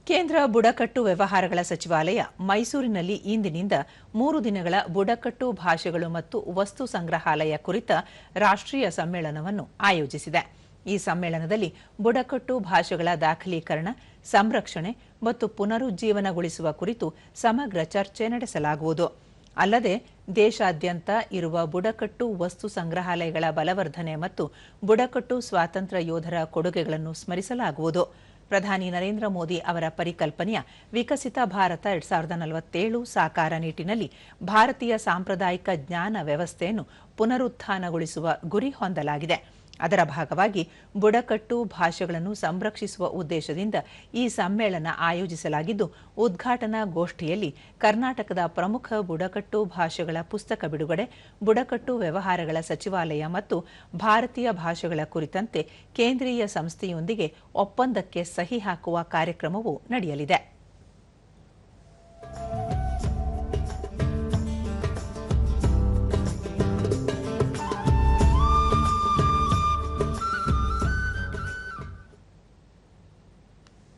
ಕೇಂದ್ರ ಬುಡಕಟ್ಟು ವ್ಯವಹಾರಗಳ ಸಚಿವಾಲಯ ಮೈಸೂರಿನಲ್ಲಿ ಇಂದಿನಿಂದ 3 ದಿನಗಳ ಬುಡಕಟ್ಟು ಭಾಷೆಗಳು ಮತ್ತು ವಸ್ತು ಸಂಗ್ರಹಾಲಯ ಕುರಿತ ರಾಷ್ಟ್ರೀಯ ಸಮ್ಮೇಳನವನ್ನು ಆಯೋಜಿಸಿದೆ. ಈ ಸಮ್ಮೇಳನದಲ್ಲಿ ಬುಡಕಟ್ಟು ಭಾಷೆಗಳ ದಾಖಲೀಕರಣ, ಸಂರಕ್ಷಣೆ ಮತ್ತು ಪುನರುಜ್ಜೀವನಗೊಳಿಸುವ ಕುರಿತು ಸಮಗ್ರ ಚರ್ಚೆ ನಡೆಸಲಾಗುವುದು. ಅಲ್ಲದೆ ದೇಶಾದ್ಯಂತ ಇರುವ ಬುಡಕಟ್ಟು ವಸ್ತು ಸಂಗ್ರಹಾಲಯಗಳ ಬಲವರ್ಧನೆ ಮತ್ತು ಬುಡಕಟ್ಟು ಸ್ವಾತಂತ್ರ್ಯ ಯೋಧರ ಕೊಡುಗೆಗಳನ್ನು ಸ್ಮರಿಸಲಾಗುವುದು. ಪ್ರಧಾನಿ ನರೇಂದ್ರ ಮೋದಿ ಅವರ ಪರಿಕಲ್ಪನೆಯ ವಿಕಸಿತ ಭಾರತ 2047 ಸಾಕಾರ ನಿಟ್ಟಿನಲ್ಲಿ ಭಾರತೀಯ ಸಾಂಪ್ರದಾಯಿಕ ಜ್ಞಾನ ವ್ಯವಸ್ಥೆಯನ್ನು ಪುನರುತ್ಥಾನಗೊಳಿಸುವ ಗುರಿ ಹೊಂದಲಾಗಿದೆ. ಅದರ ಭಾಗವಾಗಿ ಬುಡಕಟ್ಟು ಭಾಷೆಗಳನ್ನು ಸಂರಕ್ಷಿಸುವ ಉದ್ದೇಶದಿಂದ ಈ ಸಮ್ಮೇಳನ ಆಯೋಜಿಸಲಾಗಿದ್ದು, ಉದ್ಘಾಟನಾ ಗೋಷ್ಠಿಯಲ್ಲಿ ಕರ್ನಾಟಕದ ಪ್ರಮುಖ ಬುಡಕಟ್ಟು ಭಾಷೆಗಳ ಪುಸ್ತಕ ಬಿಡುಗಡೆ, ಬುಡಕಟ್ಟು ವ್ಯವಹಾರಗಳ ಸಚಿವಾಲಯ ಮತ್ತು ಭಾರತೀಯ ಭಾಷೆಗಳ ಕುರಿತಂತೆ ಕೇಂದ್ರೀಯ ಸಂಸ್ಥೆಯೊಂದಿಗೆ ಒಪ್ಪಂದಕ್ಕೆ ಸಹಿ ಹಾಕುವ ಕಾರ್ಯಕ್ರಮವೂ ನಡೆಯಲಿದೆ.